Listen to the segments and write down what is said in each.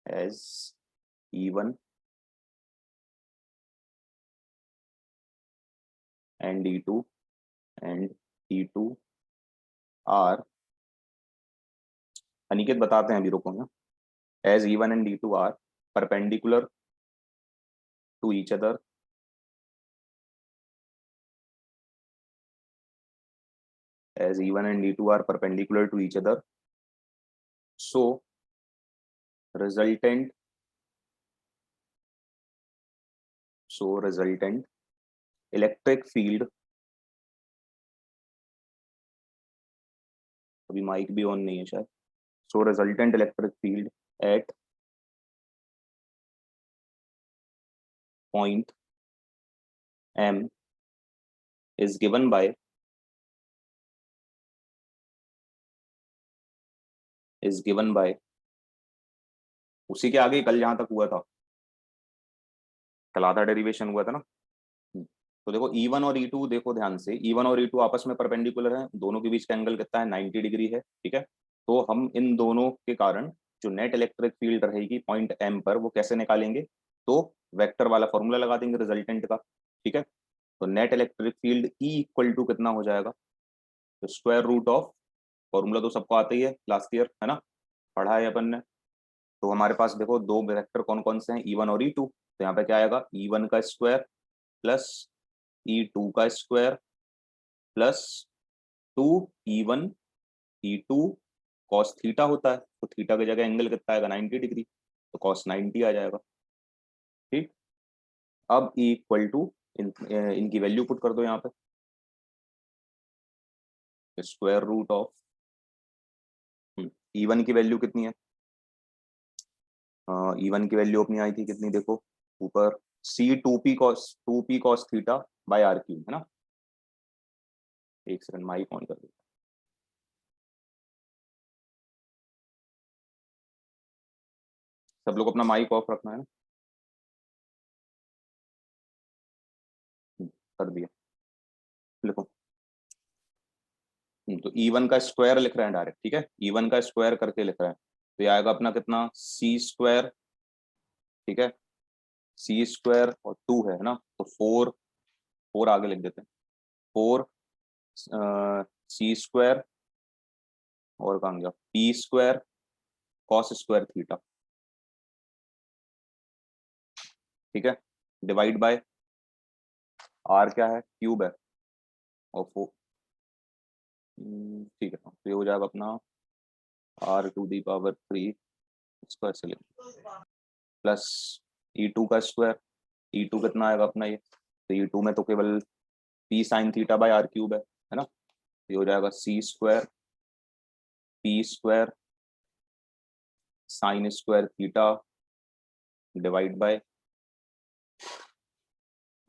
As E1 and E2 and E2 are, Aniket बताते हैं अभी, रुको ना। As E1 and E2 are perpendicular to each other, as E1 and E2 are perpendicular to each other, so resultant electric field, अभी mic भी on नहीं है शायद, so resultant electric field at point M is given by उसी के आगे कल जहां तक हुआ था, कल आधा डेरिवेशन हुआ था ना। तो देखो E1 और E2, देखो ध्यान से, E1 और E2 आपस में परपेंडिकुलर हैं, दोनों के बीच का एंगल कितना है, 90 डिग्री है, ठीक है। तो हम इन दोनों के कारण जो नेट इलेक्ट्रिक फील्ड रहेगी पॉइंट M पर, वो कैसे निकालेंगे, तो वेक्टर वाला फॉर्मूला लगा देंगे रिजल्टेंट का, ठीक है। तो net electric field E equal to कितना हो जाएगा, तो स्क्वायर रूट ऑफ, फॉर्मूला तो सबको आता ही है, लास्ट ईयर है ना, पढ़ा है अपन ने। तो हमारे पास देखो दो वेक्टर कौन कौन से हैं, E1 और E2, तो यहाँ पे क्या आएगा, E1 का स्क्वायर प्लस E2 का square plus 2E1 E2 cos theta होता है, तो थीटा की जगह एंगल कितना आएगा, 90 डिग्री, तो कॉस 90 आ जाएगा, ठीक। अब E इक्वल टू इनकी वैल्यू पुट कर दो यहाँ पे, स्क्वायर रूट ऑफ E1 की वैल्यू कितनी है, E1 की वैल्यू अपनी आई थी कितनी, देखो ऊपर, C 2P cos theta by R cube, है ना। एक सेकंड माइक ऑन कर दो, सब लोग अपना माइक ऑफ रखना है ना। कर दिया, लिखो। तो E1 का स्क्वायर लिख रहे हैं डायरेक्ट, ठीक है, E1 का स्क्वायर करके लिख रहे हैं, तो ये आएगा अपना कितना, C स्क्वायर, ठीक है, C स्क्वायर और 2 है ना, तो 4 आगे लिख देते हैं, 4 C स्क्वायर और कहाँ गया, P square cos square theta, ठीक है, डिवाइड बाय R क्या है, क्यूब है, और 4, ठीक है, तो ये हो जाएगा अपना R⁻3, इसको ऐसे लिख, प्लस E2 का स्क्वायर, E2 कितना आएगा अपना ये, तो E2 में तो केवल P sine theta by R cube है ना, ये हो जाएगा C square P square sine square theta divide by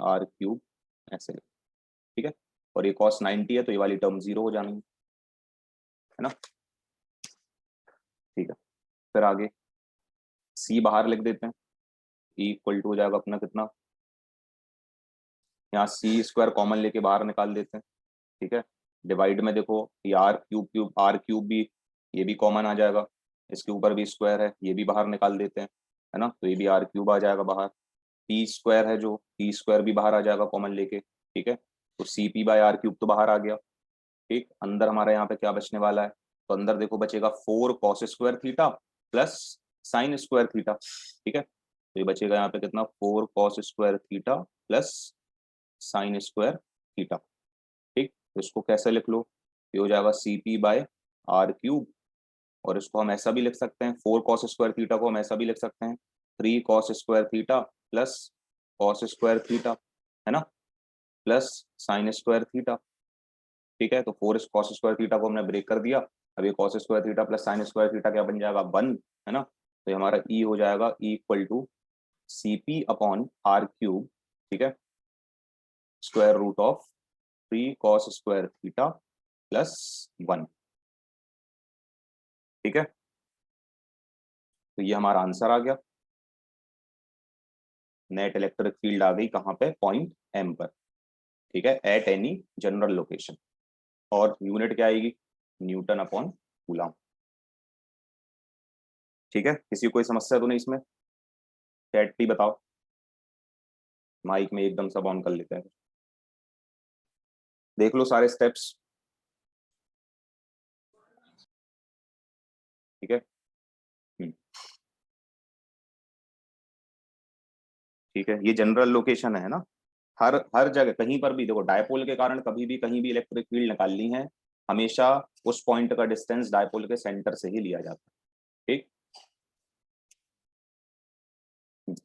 R cube, ऐसे, ठीक है। और ये cos 90 है, तो ये वाली टर्म 0 हो जानी है ना, ठीक है। फिर आगे C बाहर लिख देते हैं, E इक्वल टू हो जाएगा अपना कितना, यहाँ C स्क्वायर कॉमन लेके बाहर निकाल देते हैं, ठीक है। डिवाइड में देखो ये R क्यूब भी, ये भी कॉमन आ जाएगा, इसके ऊपर भी स्क्वायर है, ये भी बाहर निकाल देते हैं, है ना, तो ये भी R क्यूब आ जाएगा बाहर, P स्क्वायर है जो, P स्क्वायर भी बाहर आ जाएगा कॉमन लेके, ठीक है। तो CP बाय R क्यूब तो बाहर आ गया, ठीक। अंदर हमारे यहाँ पे क्या बचने वाला है, तो अंदर देखो बचेगा 4 cos square theta plus sine square theta, ठीक है। तो ये बचेगा यहाँ पे कितना, 4 cos square theta plus sine square theta, ठीक। तो इसको कैसे लिख लो, ये हो जाएगा CP बाय R क्यूब, और इसको हम ऐसा भी लिख सकते हैं, 4 cos स्क्वायर थीटा को हम ऐसा भी लिख सकते हैं, 3 cos square theta plus cos square theta, है ना, प्लस साइन स्क्वायर थीटा, ठीक है। तो 4 cos स्क्वायर थीटा को हमने ब्रेक कर दिया, अब ये cos square theta plus sine square theta क्या बन जाएगा, 1, है ना। तो ये हमारा E हो जाएगा E equal to CP upon R cube, ठीक है, square root of 3 cos square theta plus 1, ठीक है। तो ये हमारा आंसर आ गया, नेट इलेक्ट्रिक फील्ड आ गई कहाँ पे, पॉइंट M पर, ठीक है, एट एनी जनरल लोकेशन, और यूनिट क्या आएगी, न्यूटन अपॉन कूलम। ठीक है, किसी को कोई समस्या तो नहीं इसमें? चैट भी बताओ, माइक में एकदम सब ऑन कर लेते हैं। देख लो सारे स्टेप्स। ठीक है। हम्म, ठीक है, ये जनरल लोकेशन है ना। हर हर जगह कहीं पर भी देखो, डायपोल के कारण कभी भी कहीं भी इलेक्ट्रिक फील्ड निकालनी है, हमेशा उस पॉइंट का डिस्टेंस डायपोल के सेंटर से ही लिया जाता है। ठीक।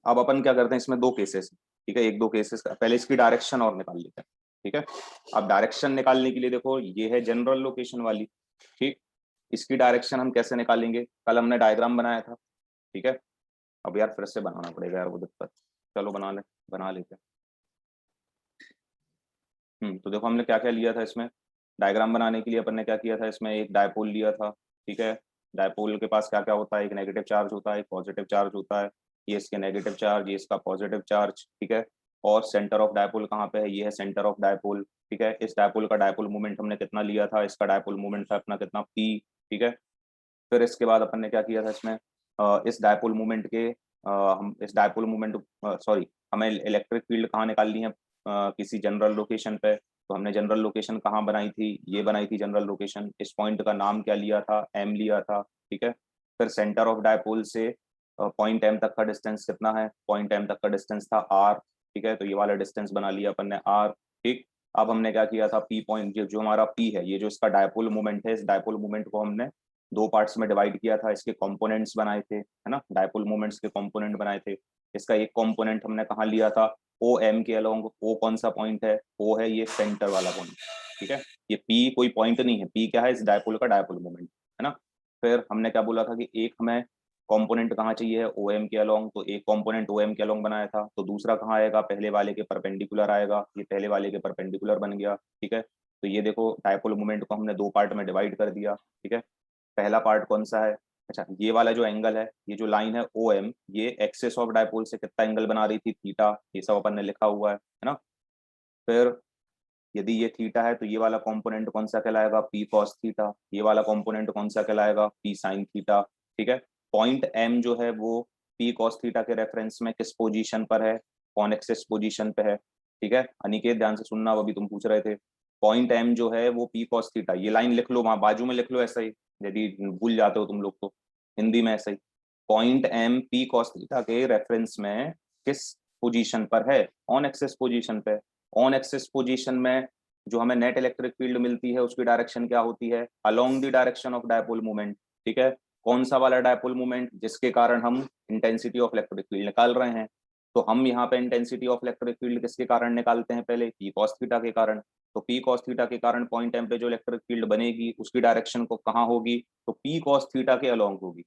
अब अपन क्या करते हैं, इसमें दो केसेस। ठीक है, एक दो केसेस पहले इसकी डायरेक्शन और निकाल लेते हैं। ठीक है, अब डायरेक्शन निकालने के लिए देखो, ये है जनरल लोकेशन वाली। ठीक, इसकी डायरेक्शन हम कैसे निकालेंगे, कल हमने डायग्राम बनाया था। ठीक है, अब यार फिर से बनाना पड़ेगा यार, वो दिक्कत। चलो बना लेते हैं। तो देखो हमने क्या क्या लिया था इसमें, डायग्राम बनाने के लिए अपन ने क्या किया था, इसमें एक डायपोल लिया था। ठीक है, डायपोल के पास क्या क्या होता है, एक नेगेटिव चार्ज होता है, एक पॉजिटिव चार्ज होता है। ये इसके नेगेटिव चार्ज, ये इसका पॉजिटिव चार्ज। ठीक है, और सेंटर ऑफ डायपोल कहाँ पे है, ये है सेंटर ऑफ डायपोल। ठीक है, इस डायपोल का डायपोल मोमेंट हमने कितना लिया था, इसका डायपोल मोमेंट था अपना कितना, पी। ठीक है, फिर इसके बाद अपन ने क्या किया था इसमें, इस डायपोल मोमेंट के हम इस डायपोल मोमेंट सॉरी, हमें इलेक्ट्रिक फील्ड कहाँ निकालनी है, किसी जनरल लोकेशन पे। तो हमने जनरल लोकेशन कहाँ बनाई थी, ये बनाई थी जनरल लोकेशन। इस पॉइंट का नाम क्या लिया था, एम लिया था। ठीक है, फिर सेंटर ऑफ डायपोल से पॉइंट एम तक का डिस्टेंस कितना है, पॉइंट एम तक का डिस्टेंस था आर। ठीक है, तो ये वाला डिस्टेंस बना लिया अपन ने आर। ठीक, अब हमने क्या किया था, पी पॉइंट जो हमारा पी है, ये जो इसका डायपोल मोमेंट है, इस डायपोल मोमेंट को हमने दो पार्ट्स में डिवाइड किया था, इसके कंपोनेंट्स बनाए थे, है ना, डायपोल मोमेंट्स के कंपोनेंट बनाए थे। इसका एक कंपोनेंट हमने कहाँ लिया था, ओ एम के अलोंग। ओ कौन सा पॉइंट है, ओ है ये सेंटर वाला पॉइंट। ठीक है, ये पी कोई पॉइंट नहीं है, पी क्या है, इस डायपोल का डायपोल मोमेंट है ना। फिर हमने क्या बोला था कि एक हमें कंपोनेंट कहाँ चाहिए है, ओ एम के अलोंग, तो एक कंपोनेंट ओ एम के अलोंग बनाया था, तो दूसरा कहाँ आएगा, पहले वाले के परपेंडिकुलर आएगा, ये पहले वाले के परपेंडिकुलर बन गया। ठीक है, तो ये देखो डायपोल मोमेंट को हमने दो पार्ट में डिवाइड कर दिया। ठीक है, पहला पार्ट कौन सा है, अच्छा ये वाला जो एंगल है, ये जो लाइन है ओ एम, ये एक्सेस ऑफ डायपोल से कितना एंगल बना रही थी, थीटा। ये सब अपन ने लिखा हुआ है ना। फिर यदि ये थीटा है तो ये वाला कंपोनेंट कौन सा कहलाएगा, पी कॉस थीटा। ये वाला कंपोनेंट कौन सा कहलाएगा, पी साइन थीटा। ठीक है, पॉइंट एम जो है वो पी कॉस थीटा के रेफरेंस में किस पोजीशन पर है, कौन एक्सेस पोजीशन पे है। ठीक है, अनिकेत ध्यान से सुनना, वो अभी तुम पूछ रहे थे। पॉइंट एम जो है वो पी कॉस थीटा, ये लाइन लिख लो, वहां बाजू में लिख लो ऐसा ही, यदि भूल जाते हो तुम लोग तो हिंदी में ऐसा ही। Point M P cos theta के रेफरेंस में किस पोजीशन पर है, ऑन एक्सेस पोजीशन पे। ऑन एक्सिस पोजीशन में जो हमें नेट इलेक्ट्रिक फील्ड मिलती है, उसकी डायरेक्शन क्या होती है, along the direction of dipole movement. ठीक है, कौन सा वाला डायपोल मूवमेंट, जिसके कारण हम इंटेंसिटी ऑफ इलेक्ट्रिक फील्ड निकाल रहे हैं। तो हम यहाँ पे इंटेंसिटी ऑफ इलेक्ट्रिक फील्ड किसके कारण निकालते हैं, पहले पी कॉस थीटा के कारण। तो पी कॉस थीटा के कारण पॉइंट एम पे जो इलेक्ट्रिक फील्ड बनेगी, उसकी डायरेक्शन को कहाँ होगी, तो पी कॉस थीटा के अलोंग होगी।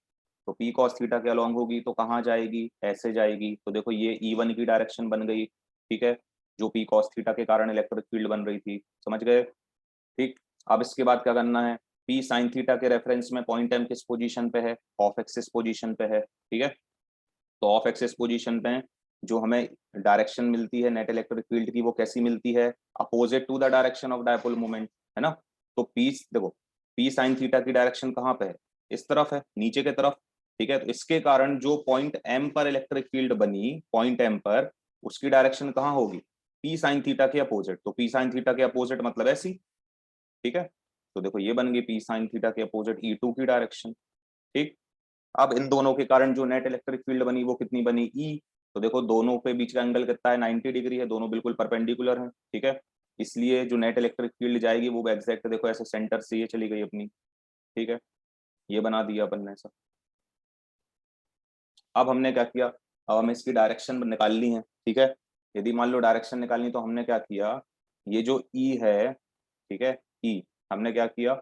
तो पी कॉस थीटा के अलोंग होगी तो कहाँ जाएगी, ऐसे जाएगी। तो देखो ये E1 की डायरेक्शन बन गई। ठीक है, जो पी कॉस थीटा के कारण इलेक्ट्रिक फील्ड बन रही थी, समझ गए। ठीक, अब इसके बाद क्या करना है, पी साइन थीटा के रेफरेंस में पॉइंट एम किस पोजीशन पे है, ऑफ एक्सिस पोजीशन पे है। ठीक है, तो ऑफ एक्सिस पोजीशन पे जो हमें डायरेक्शन मिलती है नेट इलेक्ट्रिक फील्ड की, वो कैसी मिलती है, opposite to the direction of dipole moment, है ना। तो पी देखो, पी साइन थीटा की डायरेक्शन कहाँ पे है, इस तरफ है, नीचे के तरफ। ठीक है, तो इसके कारण जो पॉइंट एम पर इलेक्ट्रिक फील्ड बनी, पॉइंट एम पर, उसकी डायरेक्शन कहाँ होगी, पी साइन थीटा के अपोजिट। तो पी साइन थीटा के अपोजिट मतलब ऐसी। ठीक है, तो देखो ये बन गई पी साइन थीटा के अपोजिट E2 की डायरेक्शन। ठीक, अब इन दोनों के कारण जो नेट इलेक्ट्रिक फील्ड बनी वो कितनी बनी, ई। तो देखो दोनों के बीच का एंगल कितना है, 90 डिग्री है, दोनों बिल्कुल परपेंडिकुलर है। ठीक है, इसलिए जो नेट इलेक्ट्रिक फील्ड जाएगी वो एग्जैक्ट देखो ऐसे सेंटर से ये चली गई अपनी। ठीक है, ये बना दिया अपन ने ऐसा। अब हमने क्या किया, अब हमें इसकी डायरेक्शन निकालनी है। ठीक है, यदि मान लो डायरेक्शन निकालनी, तो हमने क्या किया, ये जो ई है, ठीक है, ई, हमने क्या किया,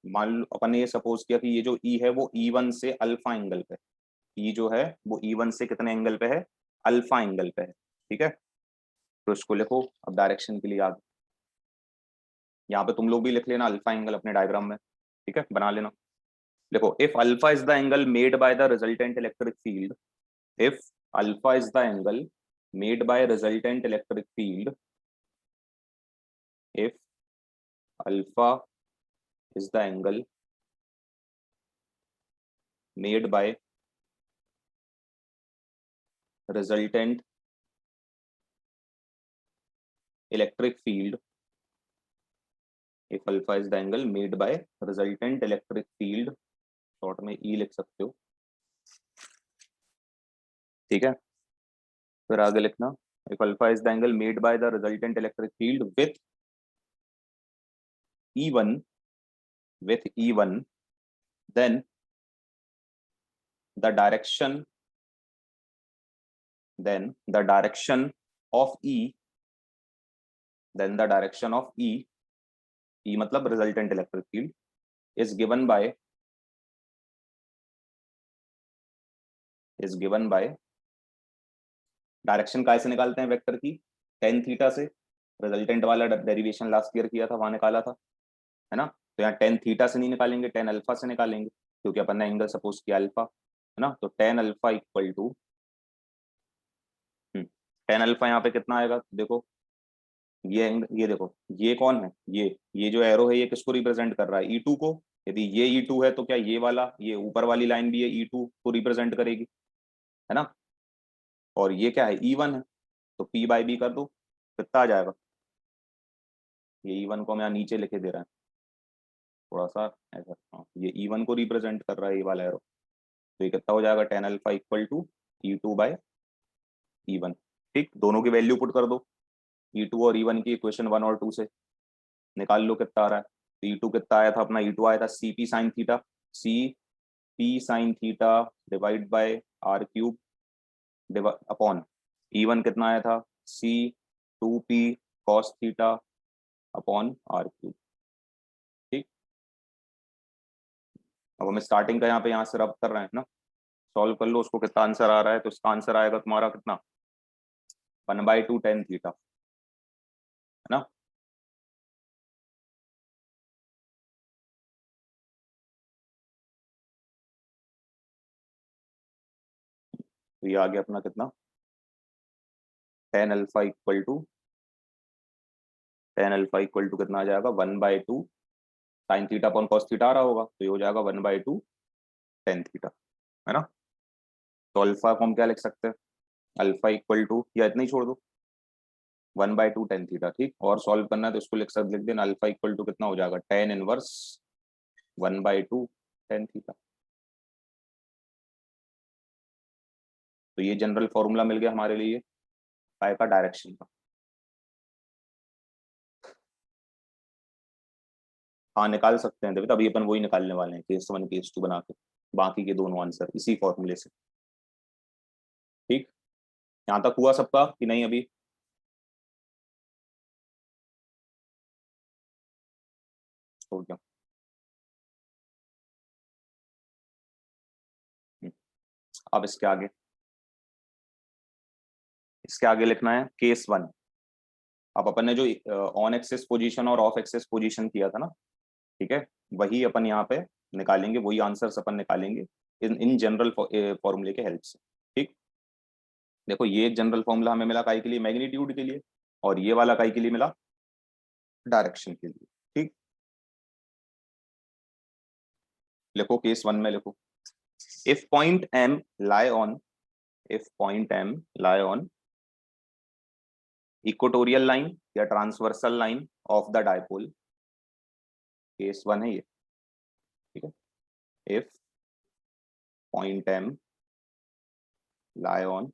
मान लो अपन ने ये सपोज किया कि ये जो ई है वो E1 से अल्फा एंगल पे, ई जो है वो E1 से कितने एंगल पे है, अल्फा एंगल पे है। ठीक है, तो इसको लिखो अब डायरेक्शन के लिए याद, यहाँ पे तुम लोग भी लिख लेना अल्फा एंगल अपने डायग्राम में। ठीक है, बना लेना। देखो, if alpha is the angle made by the resultant electric field, if alpha is the angle made by resultant electric field, if alpha is the angle made by resultant electric field, if alpha is the angle made by resultant electric field, short में E लिख सकते हो, ठीक है। फिर आगे लिखना if alpha is the angle made by the resultant electric field with E1, then the direction of E, E मतलब resultant electric field is given by direction कैसे निकालते हैं वेक्टर की, tan थीटा से। रिजल्टेंट वाला डेरिवेशन लास्ट ईयर किया था, वहां निकाला था, है ना। तो यहाँ tan थीटा से नहीं निकालेंगे, tan अल्फा से निकालेंगे, क्योंकि अपन ने एंगल सपोज किया अल्फा, है ना। तो tan alpha equal to tan alpha यहाँ पे कितना आएगा, देखो ये देखो, ये कौन है, ये जो एरो है ये किसको रिप्रेजेंट कर रहा है, E2 को। यदि ये E2 है तो क्या ये वाला, ये ऊपर वाली लाइन भी है E2 को रिप्रेजेंट करेगी, है ना। और ये क्या है, E1 है, तो P बाई बी कर दो, कितना आ जाएगा। ये E1 को हम यहाँ नीचे लिखे दे रहे हैं थोड़ा सा ऐसा, हाँ, ये E1 को रिप्रेजेंट कर रहा है ये वाला एरो। तो ये कितना हो जाएगा, tan alpha equal to E2 by E1। ठीक, दोनों की वैल्यू पुट कर दो, E2 और E1 की इक्वेशन 1 और 2 से निकाल लो कितना आ रहा है। तो E2 कितना आया था अपना, E2 आया था CP sine theta, CP sine theta divide by R cube upon E1 कितना आया था, C2P cos theta upon R cube. ठीक, अब हम स्टार्टिंग का यहाँ पे यहाँ से रब कर रहे हैं ना, सॉल्व कर लो उसको, कितना आंसर आ रहा है। तो इसका आंसर आएगा तुम्हारा कितना, 1/2 tan थीटा, है ना। तो ये आ गया अपना कितना, tan अल्फा इक्वल टू कितना आ जाएगा, 1/2 sine theta upon cos theta आ रहा होगा, तो ये हो जाएगा 1/2 tan थीटा, है ना। तो अल्फा को हम क्या लिख सकते हैं, अल्फा इक्वल टू, या इतना ही छोड़ दो, 1/2 tan थीटा। ठीक, और सॉल्व करना है तो इसको लिख देना, अल्फा इक्वल टू कितना हो जाएगा, tan इनवर्स 1/2 tan थीटा। तो ये जनरल फॉर्मूला मिल गया हमारे लिए फाई का डायरेक्शन का। हाँ निकाल सकते हैं, देखो अभी अपन वही निकालने वाले हैं, केस 1 केस 2 बना के, बाकी के दोनों आंसर इसी फॉर्मूले से। ठीक, यहाँ तक हुआ सबका कि नहीं अभी। हो गया। अब इसके आगे लिखना है केस 1। अब अपन ने जो ऑन एक्सेस पोजीशन और ऑफ एक्सेस पोजीशन किया था ना, ठीक है, वही अपन यहाँ पे निकालेंगे, वही आंसर्स अपन निकालेंगे इन जनरल फॉर्मूले के हेल्प से। ठीक, देखो ये एक जनरल फॉर्मूला हमें मिला काई के लिए, मैग्नीट्यूड के लिए, और ये वाला काई के लिए मिला, डायरेक्शन के लिए। ठीक, लिखो केस 1 में लिखो, if point M lie on equatorial line या transversal line of the dipole, case 1 है ये, ठीक है। If point M lie on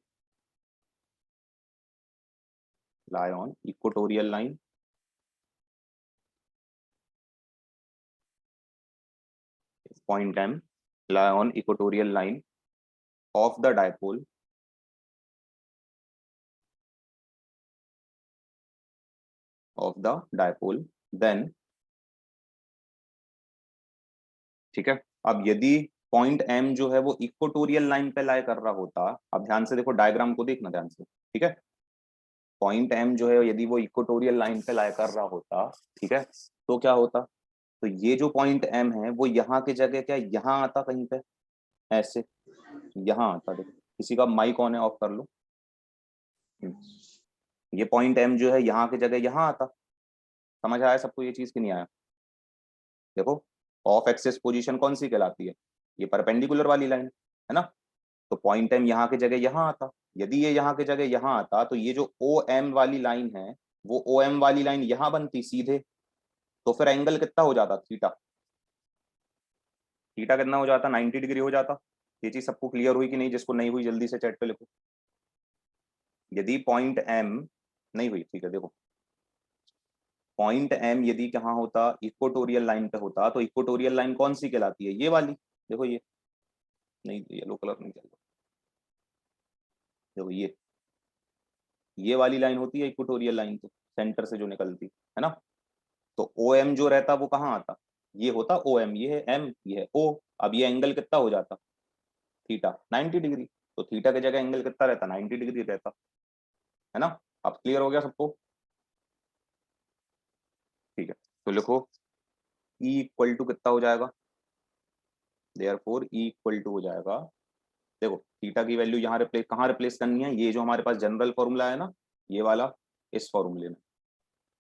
equatorial line point M lie on equatorial line of the dipole then, ठीक है। अब यदि पॉइंट M जो है वो इक्वेटोरियल लाइन पे लाई कर रहा होता, अब ध्यान से देखो डायग्राम को देखना ध्यान से, ठीक है। पॉइंट M जो है यदि वो इक्वेटोरियल लाइन पे लाई कर रहा होता, ठीक है, तो क्या होता, तो ये जो पॉइंट M है वो यहाँ की जगह क्या यहाँ आता कहीं पे, ऐसे यहाँ आता। देखो किसी का माइक ऑन है, ऑफ कर लो। ये पॉइंट M जो है यहाँ की जगह यहाँ आता। समझ आया सबको ये चीज कि नहीं आया। देखो ऑफ एक्सेस पोजीशन कौन सी कहलाती है, ये परपेंडिकुलर वाली लाइन है ना, तो पॉइंट एम यहाँ की जगह यहाँ आता। यदि ये यहाँ की जगह यहाँ आता तो ये जो ओ एम वाली लाइन है वो ओ एम वाली लाइन यहाँ बनती सीधे, तो फिर एंगल कितना हो जाता, थीटा। थीटा कितना हो जाता, 90 डिग्री हो जाता। ये चीज सबको क्लियर हुई कि नहीं? जिसको नहीं हुई जल्दी से चैट पे लिखो। यदि पॉइंट एम नहीं हुई, ठीक है, देखो पॉइंट एम यदि कहाँ होता, इक्वेटोरियल लाइन पे होता, तो इक्वेटोरियल लाइन कौन सी कहलाती है, ये वाली। देखो ये नहीं, येलो कलर नहीं चल रहा, देखो ये वाली लाइन होती है इक्वेटोरियल लाइन, तो सेंटर से जो निकलती है ना। तो ओ एम जो रहता वो कहाँ आता, ये होता ओ एम, ये है एम, ये है ओ। अब ये एंगल कितना हो जाता, थीटा 90 डिग्री। तो थीटा की जगह एंगल कितना रहता, 90 डिग्री रहता, है ना। अब क्लियर हो गया सबको? ठीक है, तो लिखो E इक्वल टू कितना हो जाएगा, देयरफॉर E इक्वल टू हो जाएगा, देखो थीटा की वैल्यू यहाँ रिप्लेस, कहाँ रिप्लेस करनी है, ये जो हमारे पास जनरल फॉर्मूला है ना, ये वाला, इस फॉर्मूले में।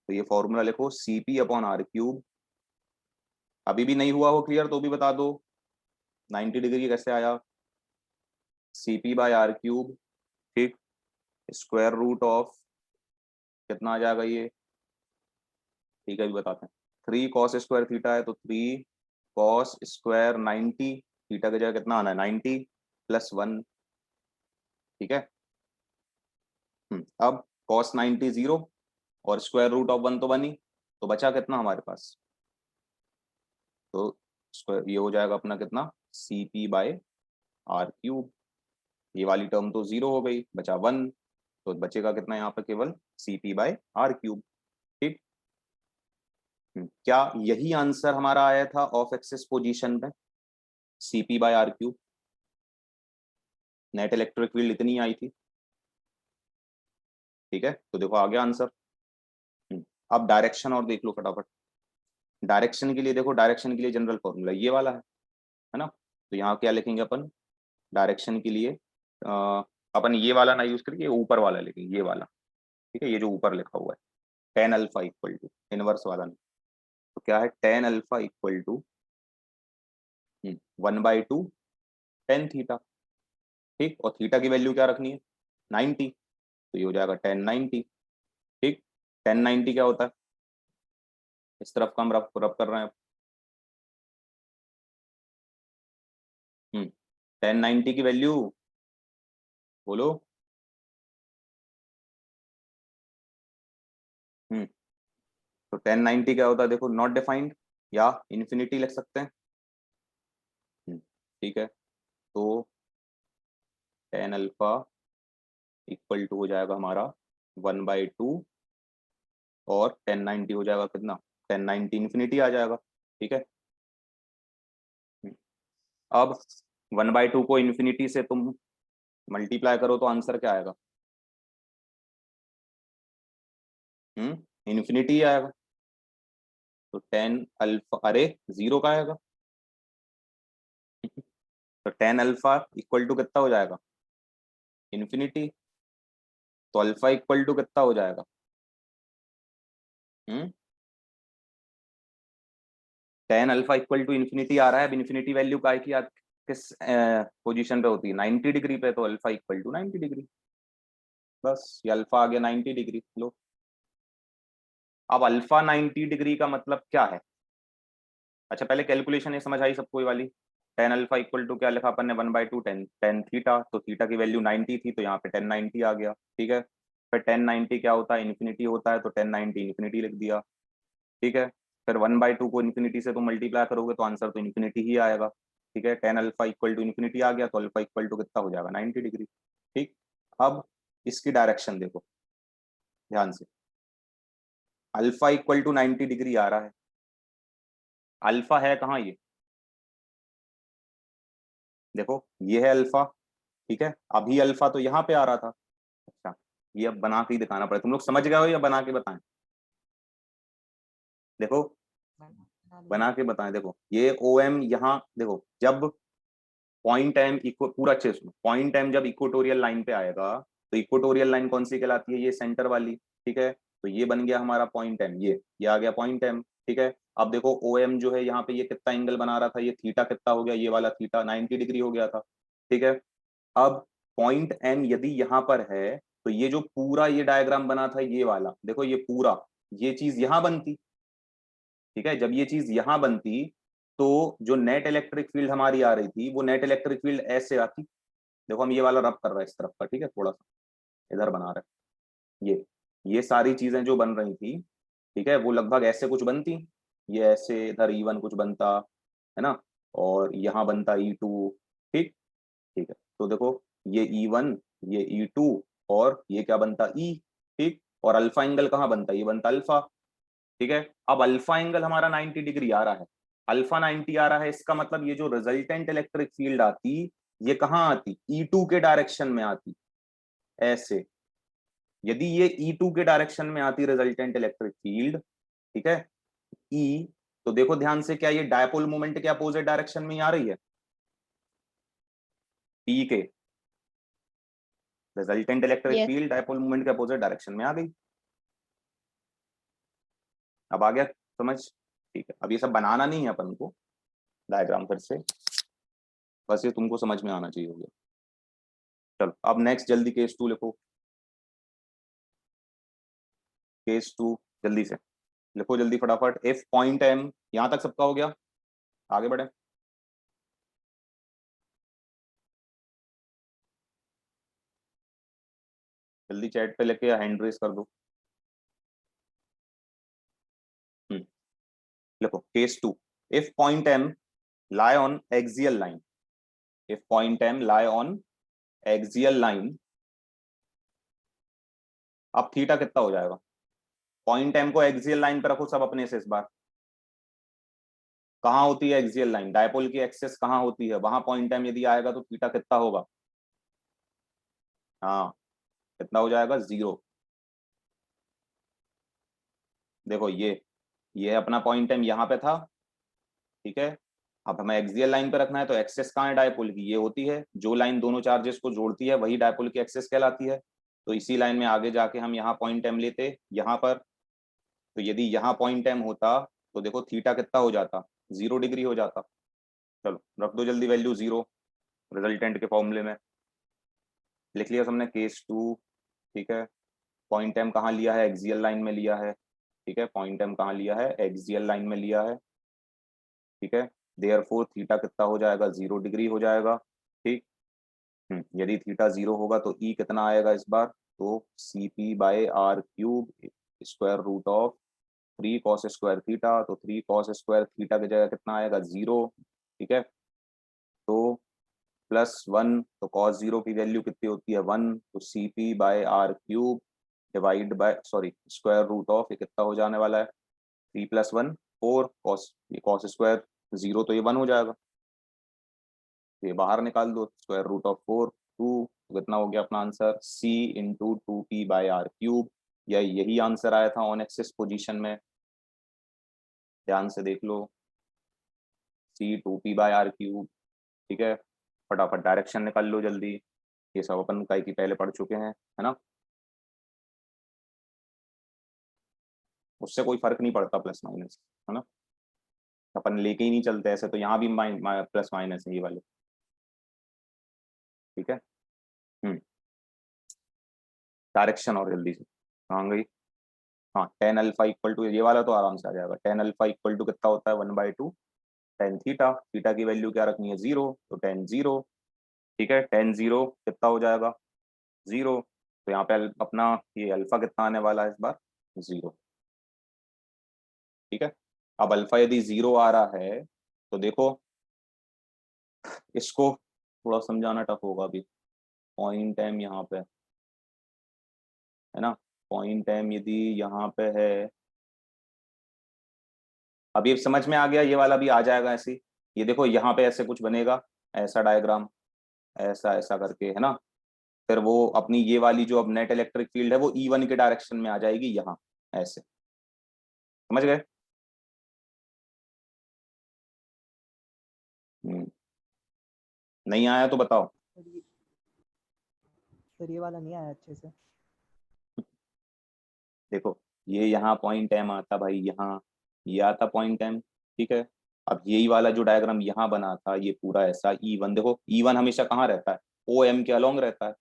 तो ये फॉर्मूला लिखो Cp अपॉन आर क्यूब। अभी भी नहीं हुआ हो क्लियर तो भी बता दो, 90 डिग्री कैसे आया, Cp बाय आर क्यूब, ठीक, स्क्वायर रूट ऑफ कितना आ जाएगा ये, ठीक है अभी बताते हैं। 3 कॉस स्क्वायर थीटा है तो 3 कॉस स्क्वायर 90, थीटा की जगह कितना आना है 90 प्लस 1, ठीक है। अब कॉस 90 0 और स्क्वायर रूट ऑफ 1 तो 1 ही, तो बचा कितना हमारे पास, तो ये हो जाएगा अपना कितना, C P by R cube. ये वाली टर्म तो 0 हो गई, बचा 1, तो बचेगा कितना यहाँ पे, केवल C P by R cube, ठीक। क्या यही आंसर हमारा आया था ऑफ एक्सिस पोजीशन में, C P by R cube, net electric field इतनी आई थी, ठीक है। तो देखो आ गया आंसर। अब डायरेक्शन और देख लो फटाफट। डायरेक्शन के लिए देखो, डायरेक्शन के लिए जनरल फॉर्मूला ये वाला है ना। तो यहाँ क्या लिखेंगे अपन, डायरेक्शन के लिए अपन ये वाला ना यूज करके ऊपर वाला लिखेंगे, ये वाला, ठीक है, ये जो ऊपर लिखा हुआ है, tan alpha equal to, inverse वाला नहीं। तो क्या है, tan alpha equal to 1/2 tan theta, ठीक। और थीटा की वैल्यू क्या रखनी है, 90, तो ये हो जाएगा 1090, ठीक। 1090 क्या होता है, इस तरफ का हम रफ रफ कर रहे हैं। 1090 की वैल्यू बोलो। हम्म तो 1090 क्या होता है, देखो नॉट डिफाइंड या इन्फिनिटी लिख सकते हैं। ठीक है, तो टेन अल्फा इक्वल टू हो जाएगा हमारा 1/2 और 1090 हो जाएगा कितना, 1090 इन्फिनिटी आ जाएगा, ठीक है। अब 1/2 को इन्फिनिटी से तुम मल्टीप्लाई करो तो आंसर क्या आएगा, इन्फिनिटी ही आएगा। तो 10 अल्फा, अरे जीरो का आएगा। तो 10 अल्फा इक्वल टू कितना हो जाएगा, इन्फिनिटी। तो अल्फा इक्वल टू कितना हो जाएगा, हम्म 10 अल्फा इक्वल टू इन्फिनिटी आ रहा है। अब इन्फिनिटी वैल्यू का की किस पोजीशन पे होती है, 90 डिग्री पे, तो अल्फा इक्वल टू 90 डिग्री, बस ये अल्फा आ गया 90 डिग्री। लो, अब अल्फा 90 डिग्री का मतलब क्या है, अच्छा पहले कैलकुलेशन ये समझ आई सबको, ये वाली 10 अल्फा इक्वल टू क्या लिखा अपन ने, 1/2 टेन टेन थीटा, तो थीटा की वैल्यू 90 थी तो यहाँ पे 1090 आ गया, ठीक है। फिर 1090 क्या होता है, इन्फिनिटी होता है, तो 1090 इन्फिनिटी लिख दिया, ठीक है। फिर 1/2 को इन्फिनिटी से तुम मल्टीप्लाई करोगे तो आंसर तो इन्फिनिटी ही आएगा, ठीक है। 10 अल्फा इक्वल टू इन्फिनिटी आ गया, तो अल्फा इक्वल टू कितना हो जाएगा, 90 डिग्री, ठीक। अब इसकी डायरेक्शन देखो ध्यान से, अल्फा इक्वल टू 90 डिग्री आ रहा है, अल्फा है कहाँ ये, देखो ये है अल्फा, ठीक है। अभी अल्फा तो यहाँ पे आ रहा था, अच्छा ये अब बना के ही दिखाना पड़ेगा, तुम लोग समझ गए हो या बना के बताएं, देखो बना के बताएं। देखो ये ओ एम यहाँ देखो, जब पॉइंट एम इक्व पूरा अच्छे सुनो, पॉइंट एम जब इक्वेटोरियल लाइन पे आएगा तो इक्वेटोरियल लाइन कौन सी कहलाती है, ये सेंटर वाली, ठीक है। तो ये बन गया हमारा पॉइंट एम, ये आ गया पॉइंट एम, ठीक है। अब देखो OM जो है यहाँ पे ये कितना एंगल बना रहा था, ये थीटा कितना हो गया, ये वाला थीटा 90 डिग्री हो गया था, ठीक है। अब पॉइंट N यदि यहाँ पर है तो ये जो पूरा ये डायग्राम बना था ये वाला, देखो ये पूरा, ये चीज यहाँ बनती, ठीक है। जब ये चीज यहाँ बनती तो जो नेट इलेक्ट्रिक फील्ड हमारी आ रही थी वो नेट इलेक्ट्रिक फील्ड ऐसे आती, देखो हम ये वाला रब कर रहे हैं इस तरफ का, ठीक है, थोड़ा सा इधर बना रहे हैं, ये सारी चीजें जो बन रही थी, ठीक है, वो लगभग ऐसे कुछ बनती, ये ऐसे इधर E1 कुछ बनता है ना, और यहाँ बनता E2, ठीक, ठीक है। तो देखो ये E1, ये E2, और ये क्या बनता E, ठीक, और अल्फा एंगल कहाँ बनता, ये बनता अल्फा, ठीक है। अब अल्फा एंगल हमारा 90 डिग्री आ रहा है, अल्फा 90 आ रहा है, इसका मतलब ये जो रिजल्टेंट इलेक्ट्रिक फील्ड आती, ये कहाँ आती, E2 के डायरेक्शन में आती, ऐसे। यदि ये E2 के डायरेक्शन में आती रिजल्टेंट इलेक्ट्रिक फील्ड, ठीक है, E, तो देखो ध्यान से, क्या ये डायपोल मोमेंट के अपोजिट डायरेक्शन में ही आ रही है, P के, resultant electric yes. Field dipole moment के अपोजिट डायरेक्शन में आ गई। अब आ गया समझ, ठीक है। अब ये सब बनाना नहीं है अपन को डायग्राम फिर से, बस ये तुमको समझ में आना चाहिए हो गया। चलो अब नेक्स्ट जल्दी केस 2 लिखो, केस 2 जल्दी से लिखो, जल्दी फटाफट। इफ पॉइंट M, यहां तक सबका हो गया, आगे बढ़े। जल्दी चैट पे लेके या हैंड रेस कर दो। लिखो case 2, if point M lie on axial line, if point M lie on axial line, अब थीटा कितना हो जाएगा, पॉइंट M को एक्सियल लाइन पे रखो सब अपने से इस बार, कहाँ होती है एक्सियल लाइन, डायपोल की एक्सेस कहाँ होती है, वहां पॉइंट M यदि आएगा तो थीटा कितना होगा, हाँ कितना हो जाएगा, 0। देखो ये अपना पॉइंट M यहाँ पे था, ठीक है। अब हमें एक्सियल लाइन पे रखना है तो एक्सेस कहाँ है डायपोल की, ये होती है, जो लाइन दोनों चार्जेस को जोड़ती है वही डायपोल की एक्सेस कहलाती है। तो इसी लाइन में आगे जाके हम यहाँ पॉइंट M लेते यहाँ पर, तो यदि यहाँ पॉइंट M होता तो देखो थीटा कितना हो जाता, 0 डिग्री हो जाता। चलो रख दो जल्दी वैल्यू 0 रिजल्टेंट के फॉर्मूले में, लिख लिया सबने केस 2, ठीक है। पॉइंट M कहाँ लिया है, एक्सियल लाइन में लिया है, ठीक है, पॉइंट M कहाँ लिया है, एक्सियल लाइन में लिया है, ठीक है। देयरफॉर थीटा कितना हो जाएगा, 0 डिग्री हो जाएगा, ठीक। यदि थीटा 0 होगा तो ई कितना आएगा इस बार, तो CP/r³ square root of 3 cos square theta, तो 3 cos स्क्वायर थीटा की जगह कितना आएगा, 0, ठीक है। तो +1, तो cos 0 की वैल्यू कितनी होती है, 1, तो CP/r³ divide by, sorry, square root of, ये कितना हो जाने वाला है, 3 + 1 4 cos, ये cos स्क्वायर 0 तो ये 1 हो जाएगा, ये बाहर निकाल दो, स्क्वायर रूट ऑफ 4 2, तो कितना हो गया अपना आंसर, C × 2P/r³, या यही आंसर आया था ऑन एक्सिस पोजीशन में, ध्यान से देख लो, C × 2P/r³, ठीक है। फटाफट डायरेक्शन निकाल लो जल्दी, ये सब अपन कई की पहले पढ़ चुके हैं, है ना, उससे कोई फर्क नहीं पड़ता प्लस माइनस, है ना, अपन लेके ही नहीं चलते ऐसे, तो यहाँ भी प्लस माइनस है ये वाले, ठीक है। डायरेक्शन और जल्दी से, कहाँ गई, हाँ, टेन अल्फा इक्वल टू, ये वाला तो आराम से आ जाएगा, टेन अल्फा इक्वल टू कितना होता है, 1/2 टेन थीटा, थीटा की वैल्यू क्या रखनी है, 0, तो टेन 0, ठीक है, टेन 0 कितना हो जाएगा, 0, तो यहाँ पे अपना ये अल्फा कितना आने वाला है इस बार, 0, ठीक है। अब अल्फा यदि 0 आ रहा है तो देखो इसको थोड़ा समझाना टफ होगा अभी, पॉइंट M यहाँ पे है ना, पॉइंट M यदि यहाँ पे है, अब ये समझ में आ गया, ये वाला भी आ जाएगा ऐसे ही। ये देखो यहाँ पे ऐसे कुछ बनेगा, ऐसा डायग्राम, ऐसा ऐसा करके, है ना, फिर वो अपनी ये वाली जो अब नेट इलेक्ट्रिक फील्ड है वो E1 के डायरेक्शन में आ जाएगी यहाँ, ऐसे, समझ गए। नहीं आया तो बताओ। सर ये वाला नहीं आया अच्छे से। देखो ये यहाँ पॉइंट M आता भाई, यहाँ ये आता पॉइंट M, ठीक है। अब यही वाला जो डायग्राम यहाँ बना था ये पूरा ऐसा E1, देखो E1 हमेशा कहाँ रहता है, OM के अलोंग रहता है,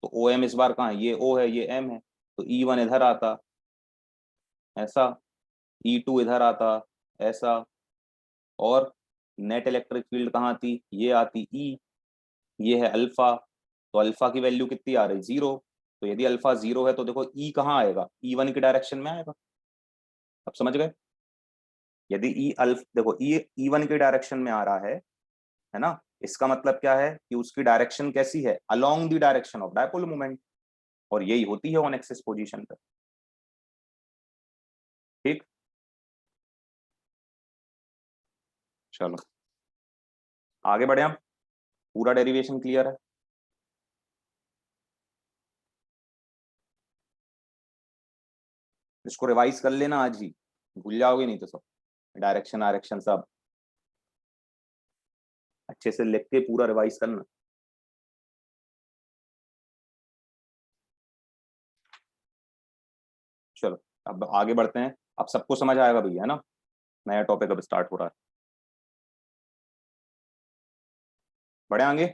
तो OM इस बार कहाँ है, ये O है ये M है, तो E1 इधर आता ऐसा, E2 इधर आता ऐसा, और नेट इलेक्ट्रिक फील्ड कहाँ आती, ये आती E, ये है अल्फा, तो अल्फा की वैल्यू कितनी आ रही, 0, तो यदि अल्फा 0 है तो देखो E कहाँ आएगा, E1 की डायरेक्शन में आएगा। अब समझ गए, यदि ई अल्फ देखो E1 की डायरेक्शन में आ रहा है ना, इसका मतलब क्या है कि उसकी डायरेक्शन कैसी है, along the direction of dipole moment, और यही होती है ऑन एक्सिस पोजीशन पे, ठीक। चलो आगे बढ़े, हम पूरा डेरिवेशन क्लियर है। इसको रिवाइज कर लेना आज ही, भूल जाओगे नहीं तो सब, डायरेक्शन डायरेक्शन सब अच्छे से लिख के पूरा रिवाइज करना। चलो अब आगे बढ़ते हैं, अब सबको समझ आएगा भैया, है ना, नया टॉपिक अब स्टार्ट हो रहा है, बढ़े आगे।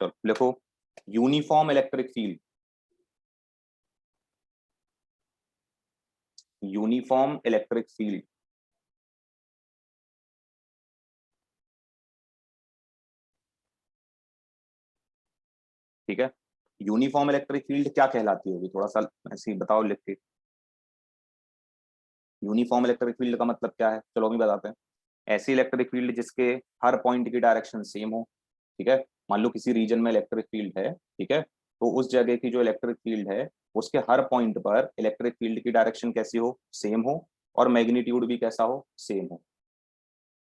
चलो लिखो, uniform electric field, uniform electric field, ठीक है। यूनिफॉर्म इलेक्ट्रिक फील्ड क्या कहलाती होगी, थोड़ा सा ऐसे ही बताओ लिख के, यूनिफॉर्म इलेक्ट्रिक फील्ड का मतलब क्या है, चलो अभी बताते हैं। ऐसी इलेक्ट्रिक फील्ड जिसके हर पॉइंट की डायरेक्शन सेम हो, ठीक है। मान लो किसी रीजन में इलेक्ट्रिक फील्ड है, ठीक है, तो उस जगह की जो इलेक्ट्रिक फील्ड है उसके हर पॉइंट पर इलेक्ट्रिक फील्ड की डायरेक्शन कैसी हो, सेम हो, और मैग्नीट्यूड भी कैसा हो, सेम हो,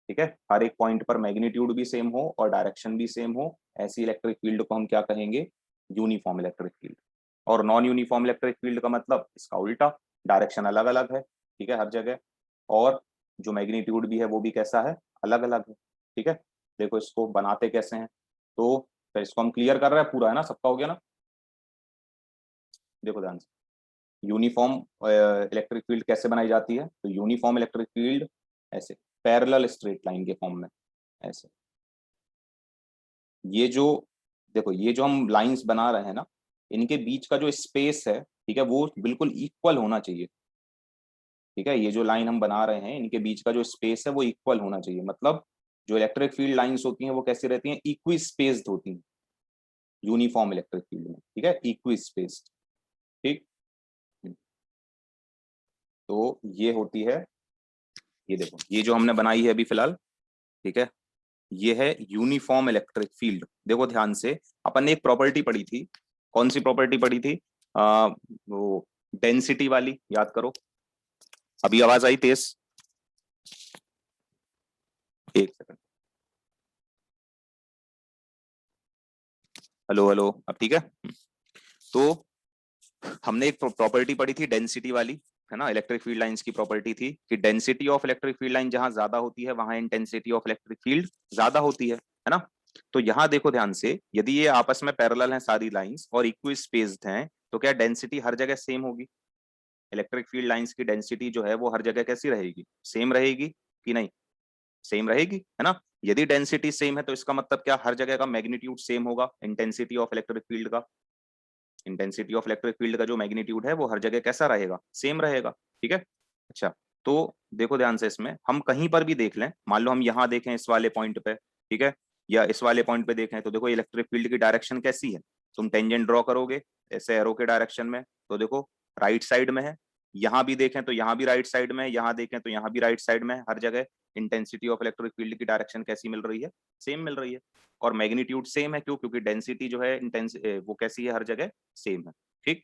ठीक है। हर एक पॉइंट पर मैग्नीट्यूड भी सेम हो और डायरेक्शन भी सेम हो, ऐसी इलेक्ट्रिक फील्ड को हम क्या कहेंगे, यूनिफॉर्म इलेक्ट्रिक फील्ड। और नॉन यूनिफॉर्म इलेक्ट्रिक फील्ड का मतलब इसका उल्टा, डायरेक्शन अलग अलग है, ठीक है, हर जगह, और जो मैग्नीट्यूड भी है वो भी कैसा है, अलग अलग है, ठीक है। देखो इसको बनाते कैसे हैं, तो फिर इसको हम क्लियर कर रहे हैं पूरा, है ना, सबका हो गया ना। देखो ध्यान से, यूनिफॉर्म इलेक्ट्रिक फील्ड कैसे बनाई जाती है, तो यूनिफॉर्म इलेक्ट्रिक फील्ड ऐसे, पैरेलल स्ट्रेट लाइन के फॉर्म में, ऐसे, ये जो देखो ये जो हम लाइंस बना रहे हैं ना, इनके बीच का जो स्पेस है, ठीक है, वो बिल्कुल इक्वल होना चाहिए, ठीक है। ये जो लाइन हम बना रहे हैं इनके बीच का जो स्पेस है वो इक्वल होना चाहिए, मतलब जो इलेक्ट्रिक फील्ड लाइंस होती हैं वो कैसी रहती हैं, इक्वी स्पेस्ड होती हैं यूनिफॉर्म इलेक्ट्रिक फील्ड में, ठीक है, इक्वी स्पेस्ड, ठीक। तो ये होती है, ये देखो ये जो हमने बनाई है अभी फिलहाल, ठीक है, ये है यूनिफॉर्म इलेक्ट्रिक फील्ड। देखो ध्यान से, अपन ने एक प्रॉपर्टी पढ़ी थी, कौन सी प्रॉपर्टी पढ़ी थी, वो डेंसिटी वाली, याद करो। अभी आवाज आई तेज, एक सेकंड, हेलो हेलो, अब ठीक है। तो हमने एक प्रॉपर्टी पढ़ी थी डेंसिटी वाली, है ना, इलेक्ट्रिक फील्ड लाइंस की प्रॉपर्टी थी कि density of electric field line जहां ज्यादा होती है वहां इंटेंसिटी ऑफ इलेक्ट्रिक फील्ड ज्यादा होती है ना। तो यहाँ देखो ध्यान से, यदि ये आपस में पैरेलल हैं सारी लाइंस और इक्वी स्पेस्ड हैं, तो क्या डेंसिटी हर जगह सेम होगी, इलेक्ट्रिक फील्ड लाइंस की डेंसिटी जो है वो हर जगह कैसी रहेगी, सेम रहेगी कि नहीं, सेम रहेगी, है ना। यदि डेंसिटी सेम है तो इसका मतलब क्या, हर जगह का मैग्नीट्यूड सेम होगा इंटेंसिटी ऑफ इलेक्ट्रिक फील्ड का, इंटेंसिटी ऑफ इलेक्ट्रिक फील्ड का जो मैग्नीट्यूड है वो हर जगह कैसा रहेगा, सेम रहेगा, ठीक है। अच्छा, तो देखो ध्यान से, इसमें हम कहीं पर भी देख लें, मान लो हम यहाँ देखें इस वाले पॉइंट पे, ठीक है, या इस वाले पॉइंट पे देखें, तो देखो इलेक्ट्रिक फील्ड की डायरेक्शन कैसी है, तुम टेंजेंट ड्रॉ करोगे ऐसे एरो के डायरेक्शन में, तो देखो राइट साइड में है, यहाँ भी देखें तो यहाँ भी राइट साइड में है, यहाँ देखें तो यहाँ भी राइट साइड में है, हर जगह इंटेंसिटी ऑफ इलेक्ट्रिक फील्ड की डायरेक्शन कैसी मिल रही है, सेम मिल रही है, और मैग्नीट्यूड सेम है, क्यों, क्योंकि डेंसिटी जो है इंटेंस वो कैसी है, हर जगह सेम है, ठीक।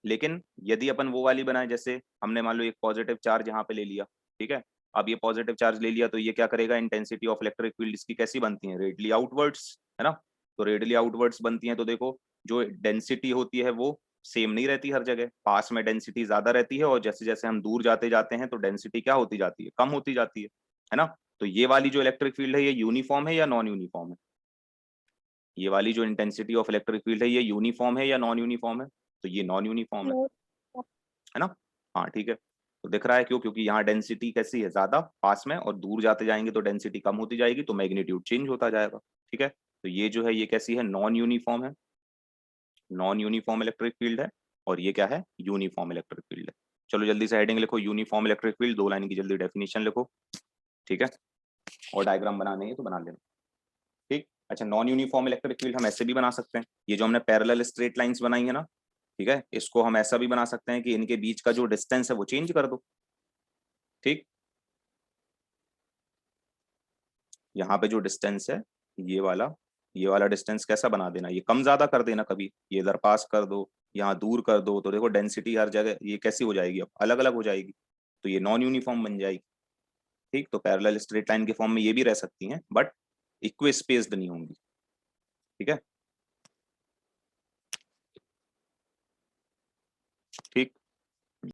लेकिन यदि अपन वो वाली बनाए, जैसे हमने मान लो एक पॉजिटिव चार्ज यहाँ पे ले लिया, ठीक है, अब ये पॉजिटिव चार्ज ले लिया तो ये क्या करेगा, इंटेंसिटी ऑफ इलेक्ट्रिक फील्ड इसकी कैसी बनती है, रेडियली आउटवर्ड्स, है ना। तो रेडियली आउटवर्ड्स बनती है, तो देखो जो डेंसिटी होती है वो सेम नहीं रहती हर जगह, पास में डेंसिटी ज्यादा रहती है, और जैसे जैसे हम दूर जाते जाते हैं तो डेंसिटी क्या होती जाती है, कम होती जाती है ना। तो ये वाली जो इलेक्ट्रिक फील्ड है ये यूनिफॉर्म है या नॉन यूनिफॉर्म है, ये वाली जो इंटेंसिटी ऑफ इलेक्ट्रिक फील्ड है ये यूनिफॉर्म है या नॉन यूनिफॉर्म है, तो ये नॉन यूनिफॉर्म है ना। हाँ ठीक है। तो दिख रहा है क्यों? क्योंकि यहाँ डेंसिटी कैसी है, ज्यादा पास में, और दूर जाते जाएंगे तो डेंसिटी कम होती जाएगी, तो मैग्नीट्यूड चेंज होता जाएगा। ठीक है, तो ये जो है ये कैसी है, नॉन यूनिफॉर्म है, नॉन यूनिफॉर्म इलेक्ट्रिक फील्ड है, और ये क्या है, यूनिफॉर्म इलेक्ट्रिक फील्ड है। चलो जल्दी से हेडिंग लिखो, यूनिफॉर्म इलेक्ट्रिक फील्ड, 2 लाइन की जल्दी डेफिनेशन लिखो। ठीक है, और डायग्राम बनाने हैं तो बना लेना। ठीक, अच्छा, नॉन यूनिफॉर्म इलेक्ट्रिक फील्ड हम ऐसे भी बना सकते हैं, ये जो हमने पैरेलल स्ट्रेट लाइंस बनाई है ना, ठीक है, इसको हम ऐसा भी बना सकते हैं कि इनके बीच का जो डिस्टेंस है वो चेंज कर दो। ठीक, यहाँ पे जो डिस्टेंस है, ये वाला ये वाला डिस्टेंस कैसा बना देना, ये कम ज्यादा कर देना, कभी ये इधर पास कर दो, यहाँ दूर कर दो, तो देखो डेंसिटी हर जगह ये कैसी हो जाएगी, अब अलग अलग हो जाएगी, तो ये नॉन यूनिफॉर्म बन जाएगी। ठीक, तो पैरेलल स्ट्रेट लाइन के फॉर्म में ये भी रह सकती हैं, बट इक्वी स्पेस्ड नहीं होंगी। ठीक है,